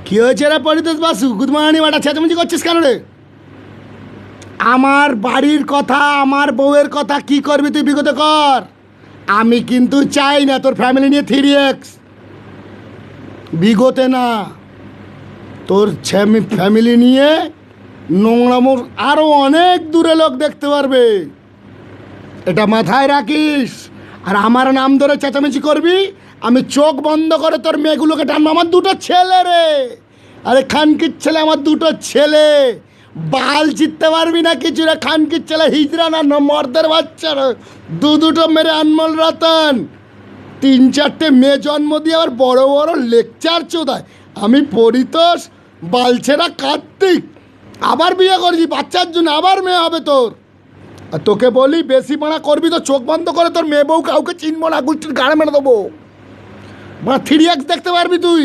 কি হয়েছে রে পরিতোষ বাসু? গুদমানি বাটা চেঁচামেচি করছিস কেন রে? আমার বাড়ির কথা, আমার বউয়ের কথা কি করবি তুই বিগত কর। আমি কিন্তু চাই না তোর ফ্যামিলি নিয়ে 3x বিগতে না, তোর ফ্যামিলি নিয়ে নোংরামোর আরও অনেক দূরে লোক দেখতে পারবে, এটা মাথায় রাখিস। আর আমার নাম ধরে চেঁচামেচি করবি, আমি চোখ বন্ধ করে তোর মেয়েগুলোকে টানবো। আমার দুটো ছেলে রে, আরে খানকির ছেলে, আমার দুটো ছেলে, বাল জিততে পারবি না কিছু রে। খানকির ছেলে হিজড়া না মর্দের বাচ্চা রে, দুটো মেরে আনমোল রতন, 3-4টে মেয়ে জন্ম দিয়ে আবার বড় বড় লেকচার চোদায়। আমি পরিতোষ বালছেরা কার্তিক, আবার বিয়ে করছি বাচ্চার জন্য, আবার মেয়ে হবে তোর। আর তোকে বলি বেশি মানা করবি তো চোখ বন্ধ করে তোর মেয়ে বউ কাউকে চিনবো না, গুষ্টির গাড়ে মেরে দেবো। 3x দেখতে পারবি তুই।